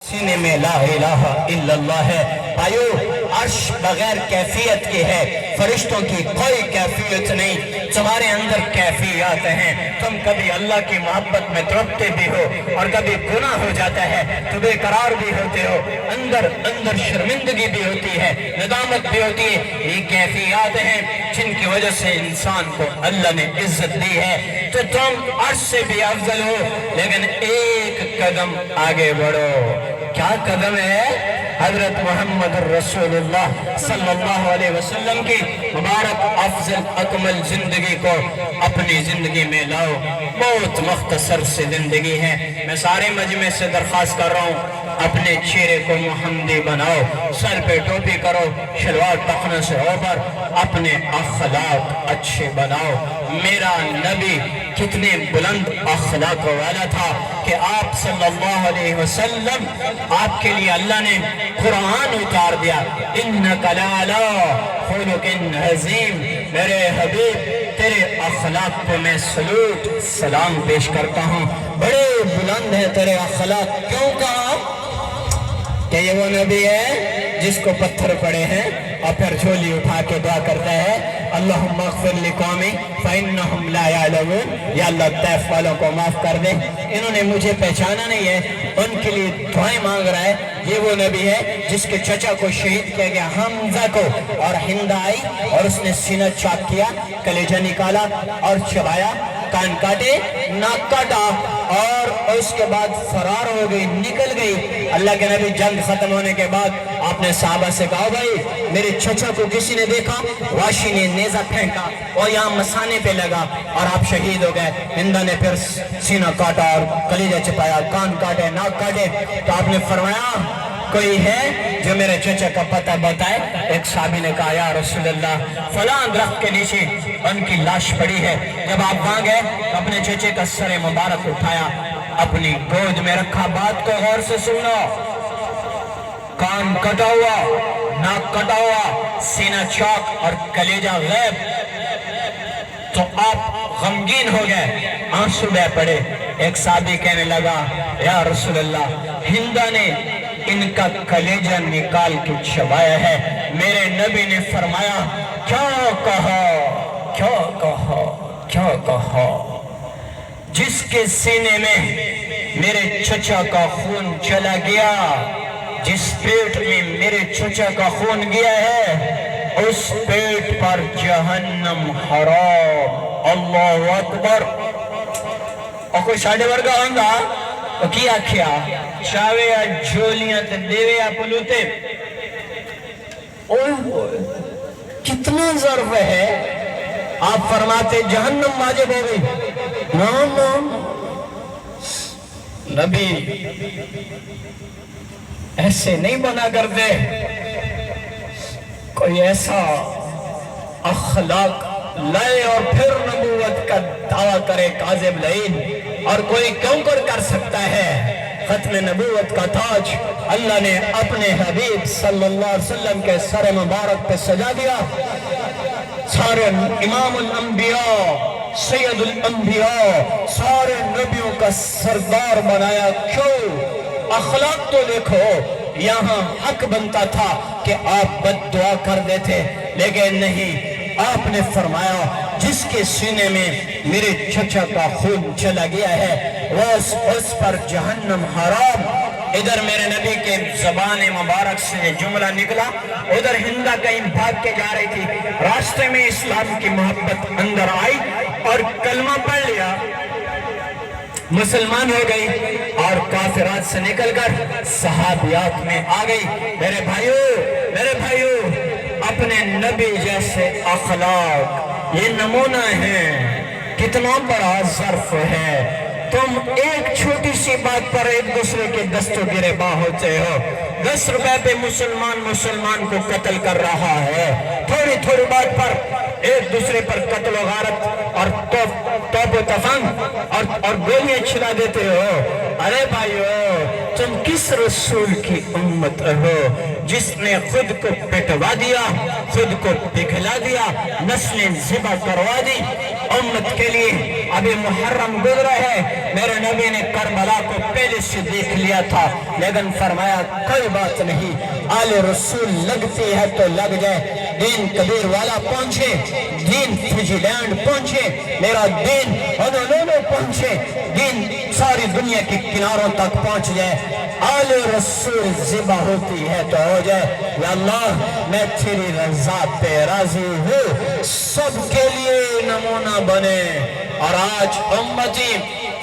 सीने में ला इलाहा इल्लल्लाह है। भाइयों, अर्श बगैर कैफियत के है, फरिश्तों की कोई कैफियत नहीं, तुम्हारे अंदर कैफियत हैं। तुम कभी अल्लाह की मोहब्बत में तड़पते भी हो और कभी गुनाह हो जाता है तो बेकरार भी होते हो, अंदर अंदर शर्मिंदगी भी होती है, नदामत भी होती है। ये कैफियत हैं जिनकी वजह से इंसान को अल्लाह ने इज्जत दी है। तो तुम अर्श से भी अफजल हो, लेकिन एक कदम आगे बढ़ो। क्या कदम है? हजरत मोहम्मद रसूलुल्लाह सल्लल्लाहु अलैहि वसल्लम की मुबारक अफजल अकमल जिंदगी को अपनी जिंदगी में लाओ। बहुत मुख्तसर से जिंदगी है। मैं सारे मजमे से दरख्वास्त कर रहा हूँ, अपने चेहरे को मुहम्मदी बनाओ, सर पे टोपी करो, शलवार टखने से ऊपर, अपने अखलाक अच्छे बनाओ। मेरा नबी कितने बुलंद अखलाक वाला था कि आप सल्लल्लाहु अलैहि वसल्लम, आपके लिए अल्लाह ने कुरान उतार दिया, इन्नका लअला खुलुकिन अज़ीम। मेरे हबीब, तेरे अखलाक को मैं सलूट सलाम पेश करता हूँ, बड़े बुलंद है तेरे अखलाक। क्यों कहा कि ये वो नबी है जिसको पत्थर पड़े हैं और फिर झोली उठा के दुआ करता है, अल्लाहुम्मा अग़फ़िर लिक़ौमी फ़इन्नहुम ला यअलमून। या अल्लाह तैफ वालों को माफ़ कर दे, इन्होंने मुझे पहचाना नहीं है, उनके लिए दुआएं मांग रहा है। ये वो नबी है जिसके चचा को शहीद किया गया, हमजा को, और हिंद आई और उसने सीना चाक किया, कलेजा निकाला और चबाया, कान काटे, नाक काटा और उसके बाद फरार हो गई, निकल गई। अल्लाह के नबी जंग खत्म होने के बाद आपने साहबा से कहा, भाई मेरे चचा को किसी ने देखा, वाशी ने नेजा फेंका और यहाँ मसाने पे लगा और आप शहीद हो गए। हिंदा ने फिर सीना काटा और कलीजा छिपाया, कान काटे, नाक काटे। तो आपने फरमाया, कोई है जो मेरे चचा का पता बताए? एक साहबी ने कहा, या रसूलल्लाह, फलां दरख्त के नीचे उनकी लाश पड़ी है। जब आप वहां गए तो अपने चचे का सर मुबारक उठाया, अपनी गोद में रखा। बात को गौर से सुनो, कान कटा हुआ, नाक कटा हुआ, सीना चाक और कलेजा गैब। तो आप गमगीन हो गए, आंसू बह पड़े। एक साहबी कहने लगा, या रसूलल्लाह, हिंदा ने इनका कलेजा निकाल के चबाया है। मेरे नबी ने फरमाया, क्या कहा, क्या कहा, क्या कहा? जिसके सीने में मेरे चचा का खून चला गया, जिस पेट में मेरे चचा का खून गया है, उस पेट पर जहन्नम हराम। अल्लाहु अकबर। और कोई साढ़े वर्गा होगा तो की आख्या, चावे या झोलियां ते देवे या पलूते। ओए कितना ज़र्फ है। आप फरमाते जहन्नम वाजिब हो गई। ना ना, नबी ऐसे नहीं बना करते। कोई ऐसा अखलाक लाए और फिर नबूवत का दावा करे काज़िब लईन, और कोई क्यों कर सकता है? खत्म नबूवत का ताज अल्लाह ने अपने हबीब सल्लल्लाहु अलैहि वसल्लम के सर मुबारक पे सजा दिया। सारे इमामुल अंबिया, सैयदुल अंबिया, सारे नबियों का सरदार बनाया। क्यों? अखलाक तो देखो। यहाँ हक बनता था कि आप बद्दुआ कर देते, लेकिन नहीं, आपने फरमाया, जिसके सीने में मेरे चचा का खून चला गया है, वो उस पर जहन्नम हराम। इधर मेरे नबी के ज़बान मुबारक से जुमला निकला, उधर हिंदा कहीं भाग के जा रही थी। रास्ते में इस्लाम की मोहब्बत अंदर आई और कलमा पढ़ लिया, मुसलमान हो गई और काफिरात से निकलकर सहाबियात में आ गई। मेरे भाइयों, अपने नबी जैसे अखलाक ये नमूना है। कितना बड़ा ज़र्फ है। तुम एक छोटी सी बात पर एक दूसरे के दस्तों गिरेबान होते हो। 10 रुपए पे मुसलमान को कत्ल कर रहा है। थोड़ी बात पर एक दूसरे पर कत्ल व गारत और तोप तफंग और गोलियां छिड़ा देते हो। अरे भाइयों, तुम किस रसूल की उम्मत हो जिसने खुद को पिटवा दिया, खुद को पिघला दिया, नस्लें ज़िबा करवा दी उम्मत के लिए। अभी मुहर्रम गुजरा है, मेरे नबी ने करबला को पहले से देख लिया था, लेकिन फरमाया कोई बात नहीं, आले रसूल लगती है तो लग जाए। दीन कबीर वाला पहुंचे, दीन फिजीलैंड पहुंचे, मेरा दीन होनोलुलु पहुंचे, दीन सारी दुनिया के किनारों तक पहुंच जाए। आले रसूल ज़िबा होती है तो हो जाए। या अल्लाह, मैं तेरी रज़ा पे राज़ी हूँ, सबके लिए नमूना बने। और आज उम्मती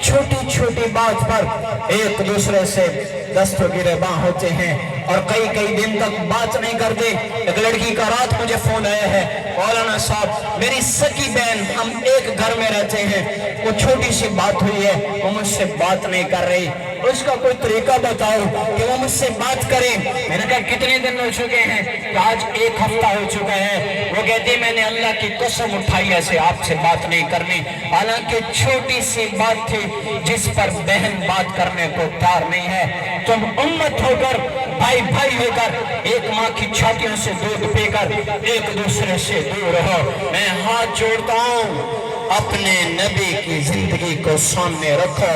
छोटी छोटी बात पर एक दूसरे से दस्तगिरेबां होते हैं और कई कई दिन तक बात नहीं करते। एक लड़की का रात मुझे फोन आया है, मौलाना साहब मेरी सगी बहन, हम एक घर में रहते हैं, वो छोटी सी बात हुई है, वो मुझसे बात नहीं कर रही, उसका कोई तरीका बताओ कि वो मुझसे बात करे। मैंने कहा कितने दिन हो चुके हैं? तो आज एक हफ्ता हो चुका है। वो कहती मैंने अल्लाह की कसम उठाई ऐसे आपसे बात नहीं करनी। हालांकि छोटी सी बात थी जिस पर बहन बात करने को तैयार नहीं है। तुम उम्मत होकर, भाई भाई होकर, एक माँ की छातियों से दूध पीकर एक दूसरे से दूर हो। मैं हाथ जोड़ता हूँ, अपने नबी की जिंदगी को सामने रखो,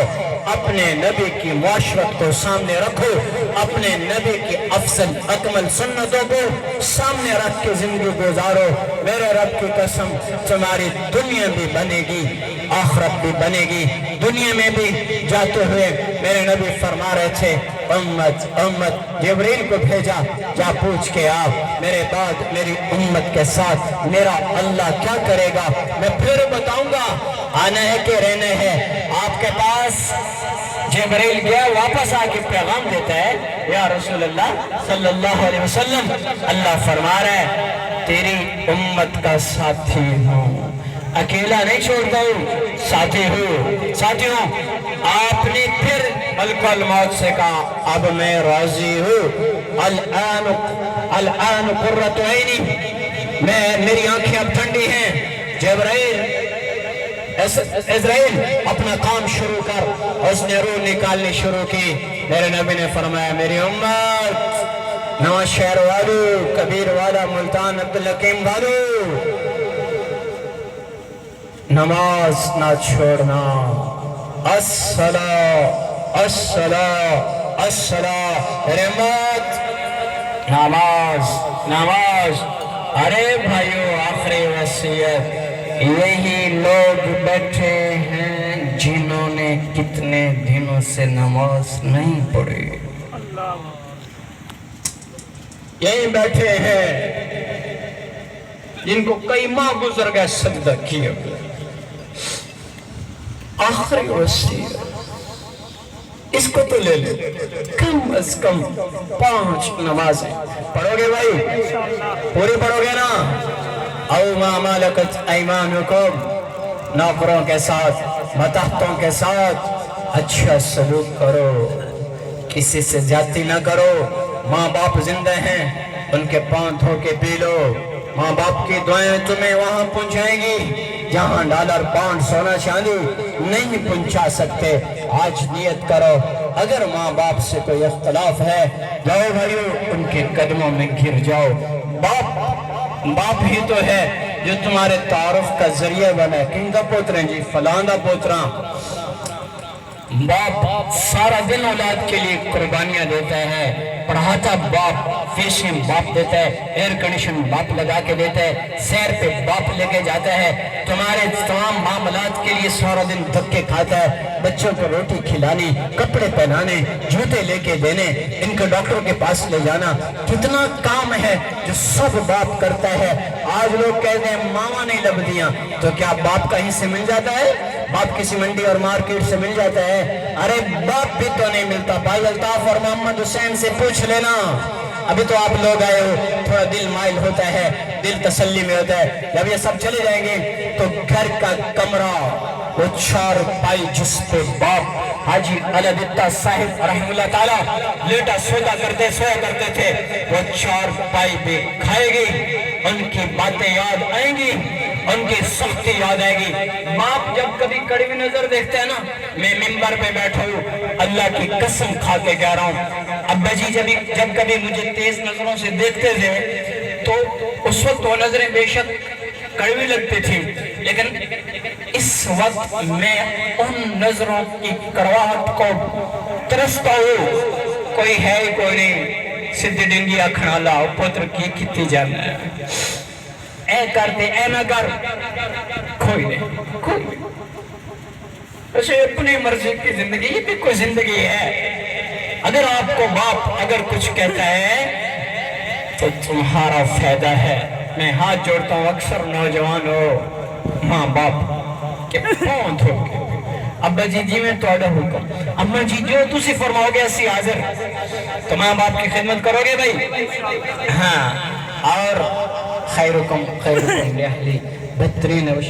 अपने नबी की मुआशरत को सामने रखो, अपने नबी की अफसल अकमल सुन्नतों को सामने रख के जिंदगी गुजारो। मेरे रब की कसम, तुम्हारी दुनिया भी बनेगी, आखिरत भी बनेगी। दुनिया में भी जाते हुए मेरे नबी फरमा रहे थे, उम्मत उम्मत, जिब्रील को भेजा, जा पूछ के आ मेरे बाद मेरी उम्मत के साथ मेरा अल्लाह क्या करेगा। मैं फिर बताऊंगा, आना है कि रहना है आपके पास। जिब्रील गया, वापस आके पैगाम देता है, या रसूल अल्लाह सल्लल्लाहु अलैहि वसल्लम, अल्लाह फरमा रहा है तेरी उम्मत का साथी हूँ, अकेला नहीं छोड़ता हूँ, साथी हूँ। साथियों, आपने फिर मलकुल मौत से कहा, अब मैं राजी हूँ। अल-आन कुर्रतु ऐनी, मेरी आंखें अब ठंडी हैं। जिब्रील, इज़राइल अपना काम शुरू कर। उसने रूह निकालनी शुरू की। मेरे नबी ने फरमाया, मेरी उम्मत, नवाज शहर वालों, कबीर वाला, मुल्तान, अब्दुल हकीम वालों, नमाज ना छोड़ना। अस्सला अस्सला अस्सला, रहमत, नमाज नमाज। अरे भाइयों, आखिरी वसीयत, यही लोग बैठे हैं जिन्होंने कितने दिनों से नमाज नहीं पढ़ी। यही बैठे हैं जिनको कई माह गुजर गए सजदा किए। आखिरी वसीयत, इसको तो ले ले, कम अज कम 5 नमाजें पढ़ोगे भाई? पूरी पढ़ोगे ना? औ मा मलकत ऐमानुकुम, नौकरों के साथ, मतहतों के साथ अच्छा सलूक करो, किसी से ज्यादती ना करो। माँ बाप जिंदा हैं, उनके पांव धो के पी लो। माँ बाप की दुआएं तुम्हें वहां पहुंचाएंगी जहां डॉलर, पाउंड, सोना चांदी नहीं पहुंचा सकते। आज नियत करो, अगर माँ बाप से कोई इख्तलाफ है, जाओ भाइयों उनके कदमों में गिर जाओ। बाप ही तो है जो तुम्हारे तारुफ का जरिया बने। किंगा पोतरे जी, फलाना पोतरा। बाप सारा दिन औलाद के लिए कुर्बानियां देता है, पढ़ाता बाप, फीसें बाप देता है, एयर कंडीशन बाप लगा के देता है, सैर पे बाप लेके जाता है, तुम्हारे तमाम मामलात के लिए सारा दिन धक्के खाता है। बच्चों को रोटी खिलानी, कपड़े पहनाने, जूते लेके देने, इनको डॉक्टर के पास ले जाना, कितना काम है जो सब बाप करता है। आज लोग कहते हैं मामा नहीं लबदियां, तो क्या बाप कहीं से मिल जाता है? बाप किसी मंडी और मार्केट से मिल जाता है? अरे बाप भी तो नहीं मिलता। भाई अल्ताफ और मोहम्मद हुसैन से पूछ लेना। अभी तो आप लोग आए हो, थोड़ा दिल माइल होता है, दिल तसल्ली में होता है। जब ये सब चले जाएंगे तो घर का कमरा, वो 4 पाई जिस पे बाप हाजी अलविद्दा साहिब रहमतुल्लाह ताला लेटा सोया करते थे, वो 4 पाई भी खाएगी, उनकी बातें याद आएंगी। ان کی سختی یاد آئے گی۔ باپ جب کبھی کڑوی نظر دیکھتے ہیں نا، میں ممبر پہ بیٹھا ہوں، اللہ کی قسم کھا کے کہہ رہا ہوں، ابا جی جب کبھی مجھے تیز نظروں سے دیکھتے تھے تو اس وقت وہ نظریں بے شک کڑوی لگتی تھی، لیکن اس وقت میں ان نظروں کی کڑواہٹ کو ترستا ہوں۔ کوئی ہے ہی کوئی نہیں، سدھ ڈنگیا کھنالا پتر کی کتی جانا ہے، اے کرتے اے نہ کر، کوئی نہیں، کوئی نہیں۔ اسے اپنی مرضی کی زندگی، یہ بھی کوئی زندگی ہے۔ اگر آپ کو باپ اگر کچھ کہتا ہے تو تمہارا فائدہ ہے۔ میں ہاتھ جوڑتا ہوں، اکثر نوجوان ہو ماں باپ کے پاؤں دھو کے، ابا جی جی میں توڑا حکم، اما جی جو تسی فرماؤ گے اسی حاضر، تو ماں باپ کی خدمت کرو گے بھائی؟ ہاں، اور خیرکم خیرکم لأہلی، بہترین ہے وہ